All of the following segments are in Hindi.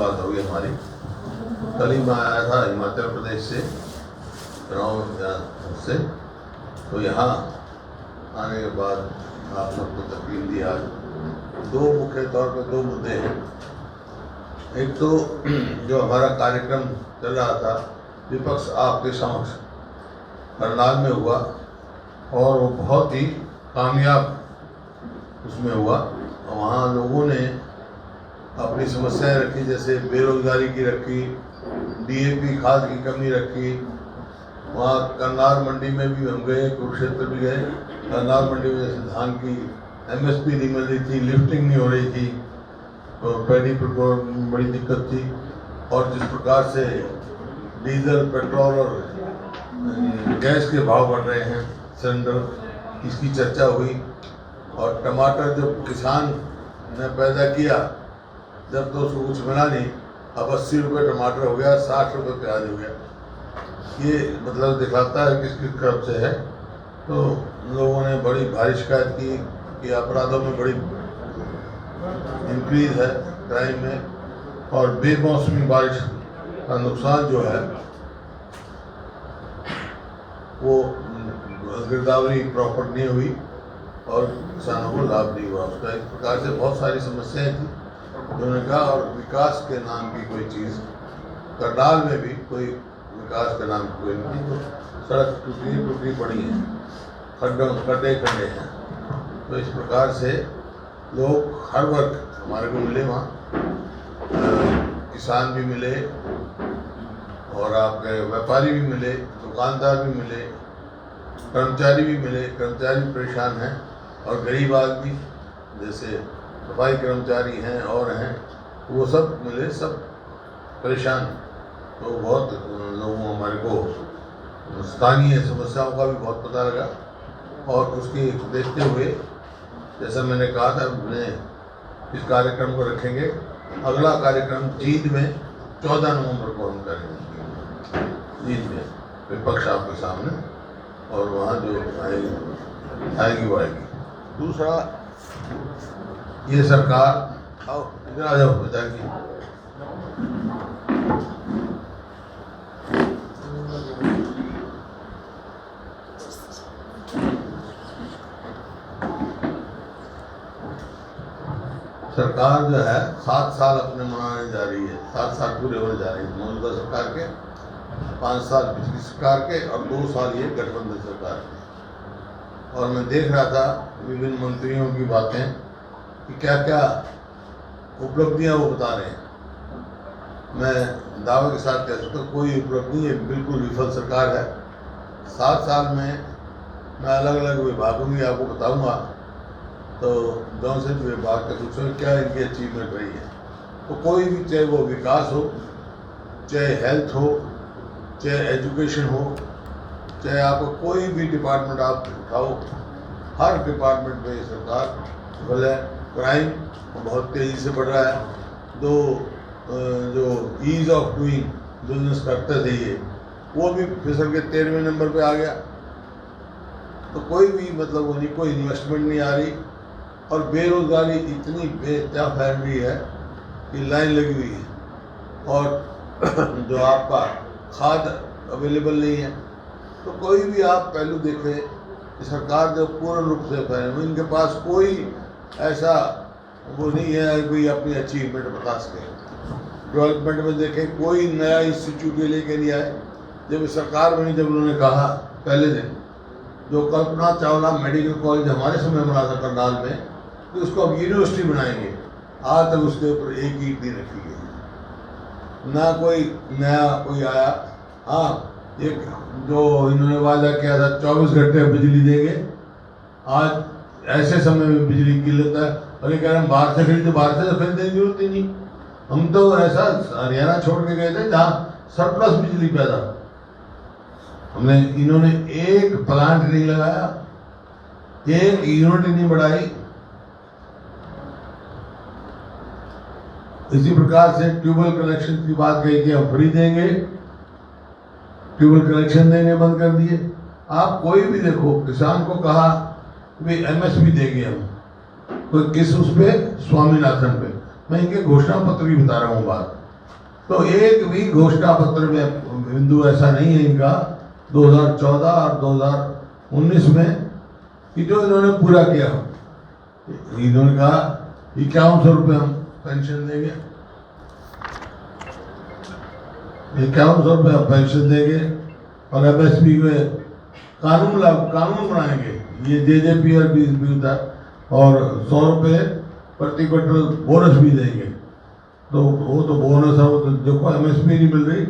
मुलाकात हो गई हमारी। कल ही मैं आया था हिमाचल प्रदेश से, गाँव से, तो यहाँ आने के बाद आप सबको तकलीफ दी। आज दो मुख्य तौर पर दो मुद्दे हैं। एक तो जो हमारा कार्यक्रम चल रहा था विपक्ष आपके समक्ष करनाल में हुआ, और वो बहुत ही कामयाब उसमें हुआ। वहाँ लोगों ने अपनी समस्याएं रखी, जैसे बेरोजगारी की रखी, डीएपी खाद की कमी रखी। वहाँ करनाल मंडी में भी हम गए, कुरुक्षेत्र भी गए। करनाल मंडी में जैसे धान की एमएसपी नहीं मिल रही थी, लिफ्टिंग नहीं हो रही थी, तो पैडी पर बड़ी दिक्कत थी। और जिस प्रकार से डीजल, पेट्रोल और गैस के भाव बढ़ रहे हैं, सिलेंडर, इसकी चर्चा हुई। और टमाटर जब किसान ने पैदा किया, जब तो उसको कुछ मिला नहीं, अब 80 रुपये टमाटर हो गया, 60 रुपये प्याज हो गया। ये मतलब दिखाता है किसकी तरफ से है। तो लोगों ने बड़ी भारी शिकायत की कि अपराधों में बड़ी इंक्रीज है, क्राइम में, और बेमौसमी बारिश का नुकसान जो है वो गिरदावरी प्रॉपर नहीं हुई और किसानों को लाभ नहीं हुआ उसका। इस प्रकार से बहुत सारी समस्याएं थी उन्होंने कहा। और विकास के नाम की कोई चीज़ करनाल में भी कोई विकास के नाम की कोई नहीं, तो सड़क टूटी पड़ी है, खड्डे हैं। तो इस प्रकार से लोग हर वर्ग हमारे को मिले, वहाँ किसान भी मिले और आपके व्यापारी भी मिले, दुकानदार भी मिले, कर्मचारी भी मिले। कर्मचारी परेशान हैं, और गरीब आदमी जैसे सफाई कर्मचारी हैं और हैं, वो सब मिले, सब परेशान। तो बहुत लोगों हमारे को स्थानीय समस्याओं का भी बहुत पता लगा, और उसके देखते हुए जैसा मैंने कहा था, इस कार्यक्रम को रखेंगे। अगला कार्यक्रम जींद में 14 नवंबर को हम करेंगे, जींद में, विपक्ष आपके सामने, और वहाँ जो आएगी वो आएगी। दूसरा, ये सरकार, आओ इधर आ जाओ बता की, सरकार जो है 7 साल अपने मनाने जा रही है, 7 साल पूरे होने जा रही है मौजूदा सरकार के, 5 साल पिछली सरकार के और 2 साल ये गठबंधन सरकार के। और मैं देख रहा था विभिन्न मंत्रियों की बातें कि क्या क्या उपलब्धियां वो बता रहे हैं। मैं दावे के साथ कह सकता हूँ कोई उपलब्धि नहीं है, बिल्कुल विफल सरकार है। 7 साल में मैं अलग अलग विभागों की आपको बताऊंगा, तो गाँव से विभाग का पूछो क्या इनकी अचीवमेंट रही है। तो कोई भी, चाहे वो विकास हो, चाहे हेल्थ हो, चाहे एजुकेशन हो, चाहे आपको कोई भी डिपार्टमेंट आप उठाओ, हर डिपार्टमेंट में सरकार सफल है। क्राइम बहुत तेज़ी से बढ़ रहा है। जो ईज ऑफ डूइंग बिजनेस करते थे ये, वो भी फिसल के 13वें नंबर पे आ गया। तो कोई भी मतलब वो नहीं, कोई इन्वेस्टमेंट नहीं आ रही, और बेरोजगारी इतनी बेचा फैल रही है कि लाइन लगी हुई है, और जो आपका खाद अवेलेबल नहीं है। तो कोई भी आप पहलू देखें कि सरकार जो पूर्ण रूप से फैल, इनके पास कोई ऐसा वो नहीं है कोई अपनी अचीवमेंट बता सके। डेवलपमेंट में देखें, कोई नया इंस्टीट्यूट लेके नहीं आए। जब सरकार बनी, जब उन्होंने कहा पहले दिन, जो कल्पना चावला मेडिकल कॉलेज हमारे समय बना था करनाल में, कि उसको अब यूनिवर्सिटी बनाएंगे, आज तक उसके ऊपर एक ईंट नहीं रखी गई, ना कोई नया कोई आया। हाँ, एक जो इन्होंने वादा किया था 24 घंटे बिजली देंगे, आज ऐसे समय में बिजली की लेता है, और ये कह रहे हैं बाहर से खरीदे, बाहर से तो खरीदने की जरूरत ही नहीं। हम तो ऐसा हरियाणा छोड़ के गए थे जहाँ सरप्लस बिजली पैदा, हमने, इन्होंने एक प्लांट नहीं लगाया, एक यूनिट नहीं बढ़ाई। इसी प्रकार से ट्यूबवेल कनेक्शन की बात कही कि हम फ्री देंगे, ट्यूबवेल कनेक्शन देने बंद कर दिए। आप कोई भी देखो, किसान को कहा कि एमएसपी देंगे हम, तो किस उस पे, स्वामीनाथन पे। मैं इनके घोषणा पत्र भी बता रहा हूँ बात, तो एक भी घोषणा पत्र में बिंदु ऐसा नहीं है इनका 2014 और 2019 में कि जो इन्होंने पूरा किया। इन्होंने कहा 5100 रुपये हम पेंशन देंगे, 5100 रुपये हम पेंशन देंगे और MSP में कानून बनाएंगे, ये JJP और BSP था, और 100 रुपये प्रति क्विंटल बोनस भी देंगे। तो वो तो बोनस है, वो तो देखो MSP नहीं मिल रही।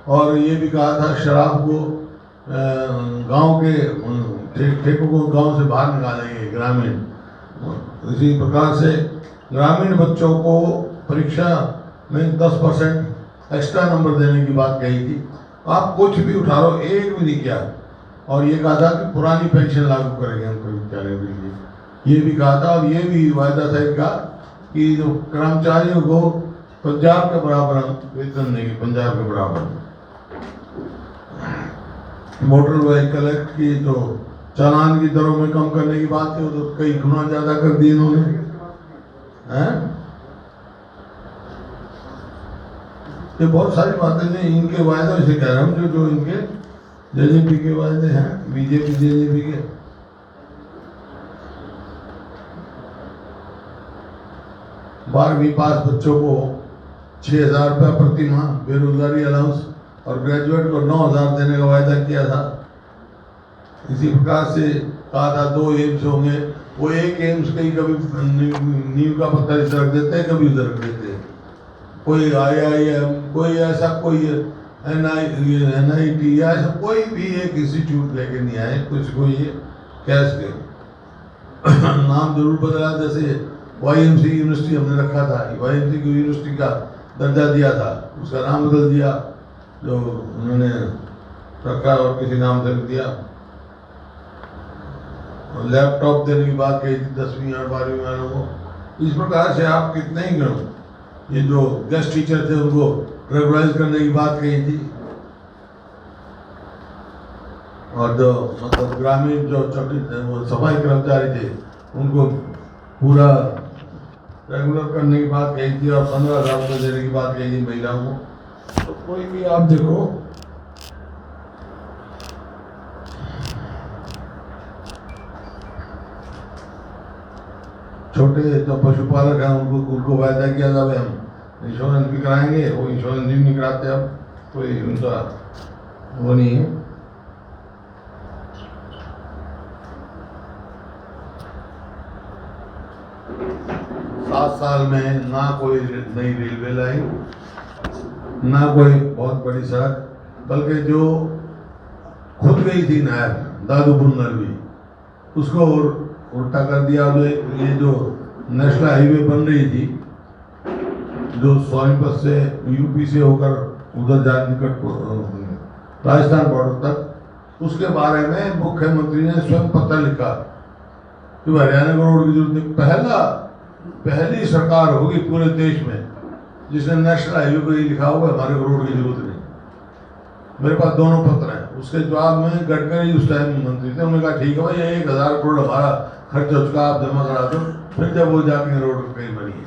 और ये भी कहा था शराब को गांव के ठेकों को गांव से बाहर निकालेंगे ग्रामीण। इसी प्रकार से ग्रामीण बच्चों को परीक्षा में 10% एक्स्ट्रा नंबर देने की बात कही थी। आप कुछ भी उठा लो, एक भी नहीं किया। और ये कहा था कि पुरानी पेंशन लागू करेंगे हम कर्मचारियों के लिए, ये भी कहा था। और ये भी वायदा था इनका कि जो कर्मचारियों को पंजाब के बराबर हम वेतन देंगे, पंजाब के बराबर। मोटर व्हीकल एक्ट की जो चालान की दरों में कम करने की बात थी, वो तो कई गुना ज्यादा कर दी इन्होंने, हैं? ये बहुत सारी बातें हैं इनके वायदे से कह रहा हूँ, जो इनके JJP के वायदे हैं, BJP JJP के। 12वीं पास बच्चों को 6000 रुपया प्रति माह बेरोजगारी अलाउंस और ग्रेजुएट को 9000 देने का वायदा किया था। इसी प्रकार से कहा था 2 एम्स होंगे, वो एक एम्स कहीं कभी नींव का पत्थर इधर रख देते हैं, कभी उधर रख देते हैं। कोई IIM, कोई ऐसा कोई NIT या ऐसा कोई भी एक इंस्टीट्यूट लेके नहीं आए, कुछ को ये कैश के नाम जरूर बदला। जैसे YMC यूनिवर्सिटी हमने रखा था, YMC की यूनिवर्सिटी का दर्जा दिया था, उसका नाम बदल दिया जो उन्होंने रखा और किसी नाम से रख दिया। और लैपटॉप देने की बात कही थी 10वीं और 12वीं वालों को। इस प्रकार से आप कितने ही करो, ये जो गेस्ट टीचर थे उनको रेगुलराइज करने की बात कही थी। और जो मतलब ग्रामीण जो चौकी वो सफाई कर्मचारी थे उनको पूरा रेगुलर करने की बात कही थी और 15,000 रुपये देने की बात कही थी महिलाओं को। तो कोई भी आप देखो, छोटे जो पशुपालक हैं उनको वायदा किया था भाई हम इंश्योरेंस भी कराएंगे, वो इंश्योरेंस भी नहीं कराते। अब कोई उनका वो नहीं है। सात साल में ना कोई नई रेलवे लाइन, ना कोई बहुत बड़ी सड़क, बल्कि जो खुद गई थी नहर दादूपुर नलवी, उसको उल्टा कर दिया। ये जो नेशनल हाईवे बन रही थी जो सोनीपत से UP से होकर उधर जा निकट राजस्थान बॉर्डर तक, उसके बारे में मुख्यमंत्री ने स्वयं पत्र लिखा कि हरियाणा को रोड की जरूरत नहीं। पहली सरकार होगी पूरे देश में जिसने नेशनल हाईवे को ये लिखा होगा हमारे को रोड की जरूरत नहीं। मेरे पास दोनों पत्र हैं। उसके जवाब में गडकरी उस टाइम मंत्री थे, उन्होंने कहा ठीक है भाई 1000 करोड़ हमारा खर्च हो चुका, आप जमा करा दो। फिर जब वो जाके रोड कहीं बनी है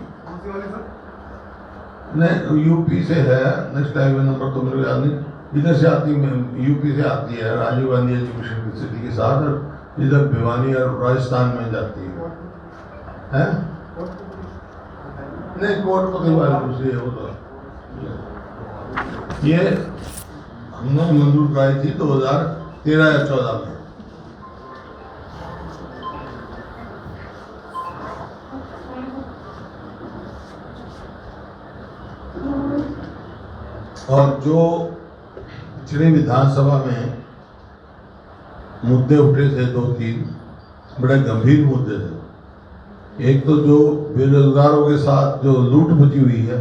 नहीं, UP से है नेशनल हाईवे नंबर तो मेरे को याद नहीं, इधर से आती UP से आती है राजीव गांधी एजुकेशन सिटी के साथ, और इधर भिवानी और राजस्थान में जाती है। नहीं कोटपति वाली दूसरी है वो तो। ये हमने मंजूर कराई थी 2013 या 14 में। और जो पिछली विधानसभा में मुद्दे उठे थे 2-3 बड़े गंभीर मुद्दे थे। एक तो जो बेरोजगारों के साथ जो लूट मची हुई है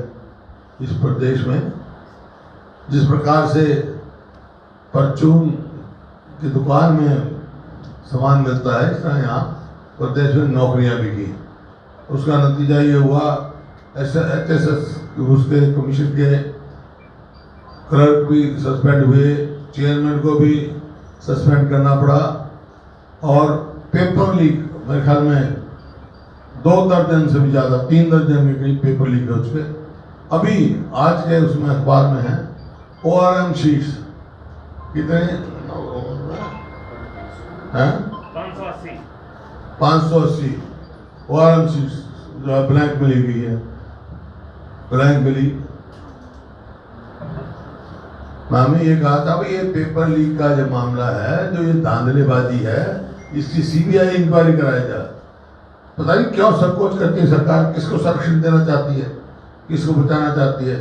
इस प्रदेश में, जिस प्रकार से परचून की दुकान में सामान मिलता है, इस तरह यहाँ प्रदेश में नौकरियां भी की। उसका नतीजा ये हुआ HSS उसके कमीशन के क्लर्क भी सस्पेंड हुए, चेयरमैन को भी सस्पेंड करना पड़ा। और पेपर लीक मेरे ख्याल में 2 दर्जन से भी ज़्यादा, 3 दर्जन के करीब पेपर लीक हो चुके। अभी आज के उसमें अखबार में है ORM शीट्स कितने हैं? 580 ORM शीट्स जो ब्लैंक मिली हुई है, ब्लैंक मिली। हमें ये कहा था भाई ये पेपर लीक का जो मामला है, जो ये धांधलेबाजी है, इसकी CBI इंक्वायरी कराया जाए। पता नहीं क्यों संकोच करती है सरकार, किसको संरक्षण देना चाहती है, किसको बचाना चाहती है।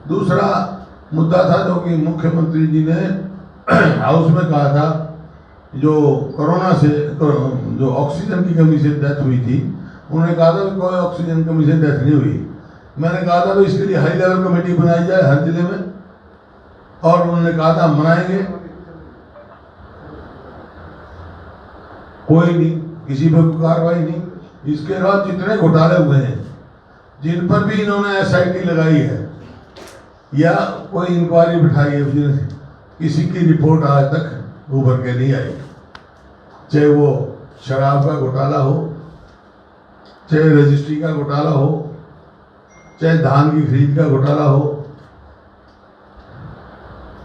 दूसरा मुद्दा था जो कि मुख्यमंत्री जी ने हाउस में कहा था, जो कोरोना से जो ऑक्सीजन की कमी से डेथ हुई थी, उन्होंने कहा था कोई ऑक्सीजन कमी से डेथ नहीं हुई। मैंने कहा था इसके लिए हाई लेवल कमेटी बनाई जाए हर जिले में, और उन्होंने कहा था मनाएंगे, कोई नहीं, किसी पर कोई कार्रवाई नहीं। इसके बाद जितने घोटाले हुए हैं, जिन पर भी इन्होंने SIT लगाई है या कोई इंक्वायरी बिठाई है, किसी की रिपोर्ट आज तक उभर के नहीं आई। चाहे वो शराब का घोटाला हो, चाहे रजिस्ट्री का घोटाला हो, चाहे धान की खरीद का घोटाला हो,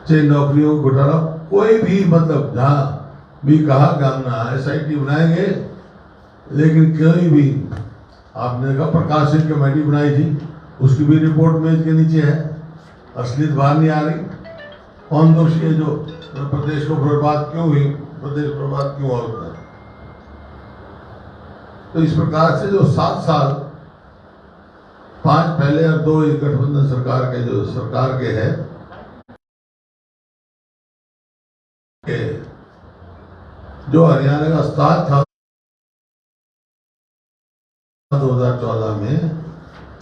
चाहे नौकरियों का घोटाला, कोई भी मतलब जहाँ भी कहा कि हम SIT बनाएंगे, लेकिन कोई भी, आपने देखा प्रकाश सिंह कमेटी बनाई थी, उसकी भी रिपोर्ट मेज के नीचे है, असलियत बाहर नहीं आ रही। कौन दोषी है जो प्रदेश को बर्बाद क्यों हुई, प्रदेश बर्बाद क्यों हुआ उसमें। तो इस प्रकार से जो 7 साल, 5 पहले और 2 गठबंधन सरकार के जो सरकार के है, जो हरियाणा का स्टार था 2014 में,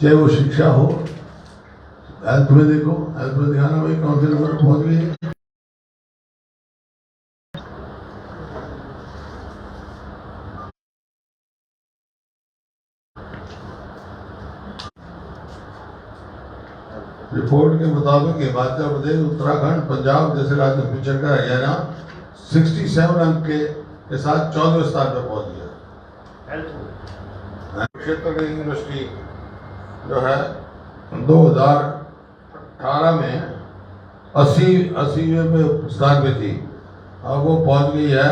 चाहे वो शिक्षा हो, हेल्थ में देखो, हेल्थ में दिखाना भाई कौन से नंबर पहुंच गई है। रिपोर्ट के मुताबिक हिमाचल प्रदेश, उत्तराखंड, पंजाब जैसे राज्य में पिछड़ कर हरियाणा 67 अंक के साथ 14वें स्थान पर पहुंच गया। क्षेत्र की यूनिवर्सिटी जो है 2018 में 80वें स्थान पे थी, अब वो पहुंच गई है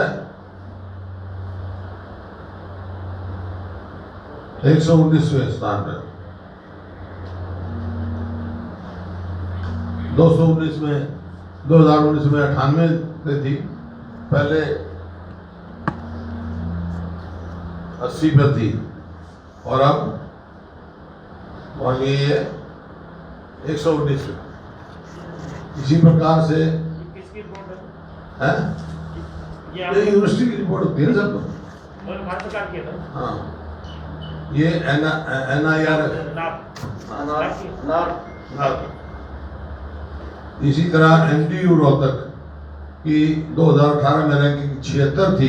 119वें स्थान पर। 2019 में 98 पे थी, पहले 80 पे थी, और अब पहुंच गई है 119 पे। इसी प्रकार से किसकी रिपोर्ट है, ये यूनिवर्सिटी की रिपोर्ट होती है ना सब, भारत सरकार की है ना। हाँ, ये NIR इसी तरह NTU रोहतक की 2018 में रैंकिंग 76 थी,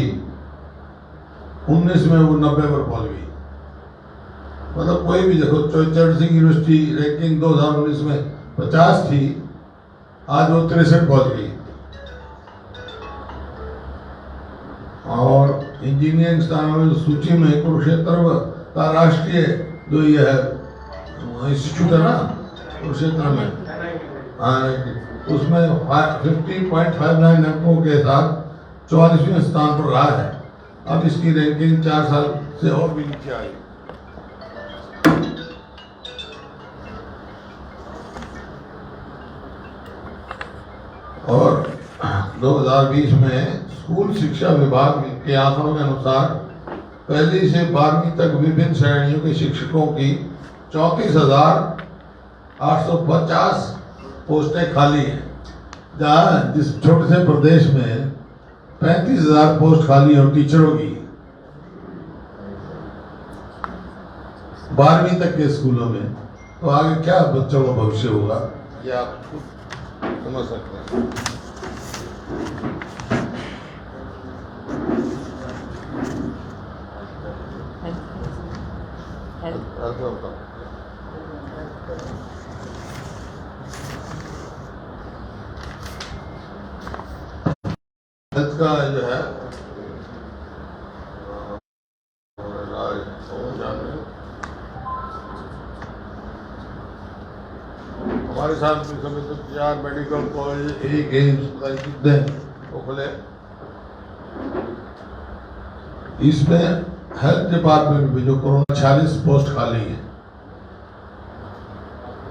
19 में वो 90 पर पहुंच गई। मतलब कोई भी देखो, चरण सिंह यूनिवर्सिटी रैंकिंग 2019 में 50 थी, आज वो 63 पहुंच गई। और इंजीनियरिंग स्थानों में सूची में कुरुक्षेत्र का राष्ट्रीय जो ये है इंस्टीट्यूट है ना कुरुक्षेत्र में, उसमें 50.59 अंकों के साथ 44वें स्थान पर रहा है। अब इसकी रैंकिंग 4 साल से और भी नीचे आई। और 2020 में स्कूल शिक्षा विभाग के आंकड़ों के अनुसार 1ली से 12वीं तक विभिन्न श्रेणियों के शिक्षकों की 34,850 पोस्टें खाली हैं। जहाँ जिस छोटे से प्रदेश में 35,000 पोस्ट खाली हो टीचरों की, 12वीं तक के स्कूलों में, तो आगे क्या बच्चों का भविष्य होगा, ये आप समझ सकते हैं। हेल्थ का जो है हमारे साथ भी समय तो 4 मेडिकल कॉलेज, एक एम्स, कितने वो खुले। इसमें हेल्थ डिपार्टमेंट में जो कोरोना 46 पोस्ट खाली है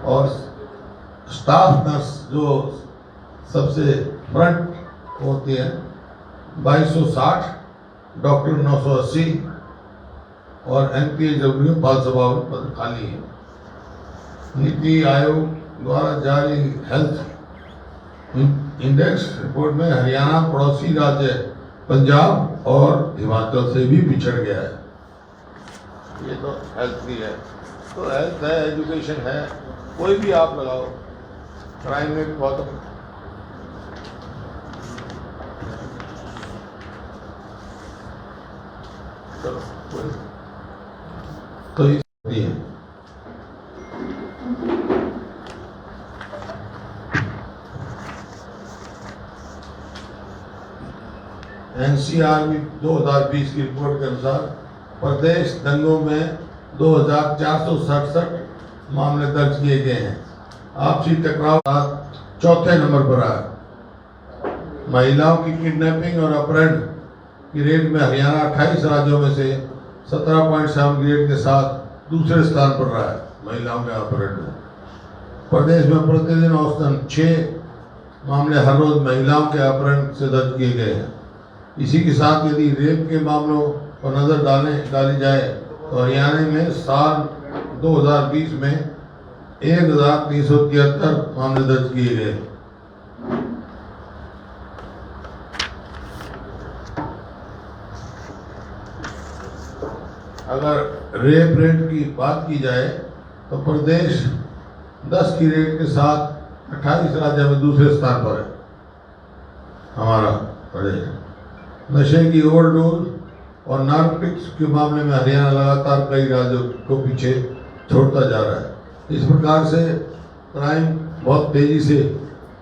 और स्टाफ नर्स जो सबसे फ्रंट होती है 2260, डॉक्टर 980 और NPHW 552 पद खाली है। नीति आयोग द्वारा जारी हेल्थ इंडेक्स रिपोर्ट में हरियाणा पड़ोसी राज्य पंजाब और हिमाचल से भी पिछड़ गया है। ये तो हेल्थ की है, तो हेल्थ है, एजुकेशन है, कोई भी आप लगाओ, क्राइम में भी बहुत। चलो तो ये NCR में 2020 की रिपोर्ट के अनुसार प्रदेश दंगों में 2467 मामले दर्ज किए गए हैं। आपसी टकराव चौथे नंबर पर आया। महिलाओं की किडनैपिंग और अपहरण की रेट में हरियाणा 28 राज्यों में से 17.7 ग्रेड के साथ दूसरे स्थान पर रहा है। महिलाओं के अपहरण में प्रदेश में प्रतिदिन औसतन 6 मामले हर रोज महिलाओं के अपहरण से दर्ज किए गए हैं। इसी के साथ यदि रेप के मामलों पर नजर डाली जाए तो हरियाणा में साल 2020 में 1373 मामले दर्ज किए गए। अगर रेप रेट की बात की जाए तो प्रदेश 10 की रेट के साथ 28 राज्यों में दूसरे स्थान पर है हमारा प्रदेश। नशे की ओवरडोज और नार्कोटिक्स के मामले में हरियाणा लगातार कई राज्यों को पीछे छोड़ता जा रहा है। इस प्रकार से क्राइम बहुत तेजी से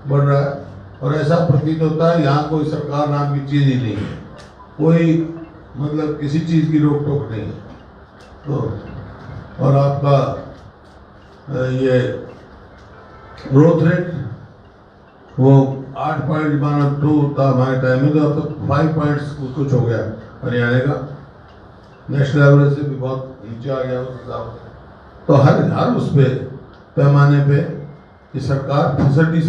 बढ़ रहा है और ऐसा प्रतीत होता है यहाँ कोई सरकार नाम की चीज़ ही नहीं है, कोई मतलब किसी चीज़ की रोक टोक नहीं है। तो और आपका ये ग्रोथ रेट वो 8.2 था हमारे टाइम में, तो अब तो 5 पॉइंट्स कुछ हो गया हरियाणा का, नेशनल एवरेज से भी बहुत नीचे आ गया उस हिसाब से। तो हर उस पे पैमाने पे ये सरकार फैसिलिटी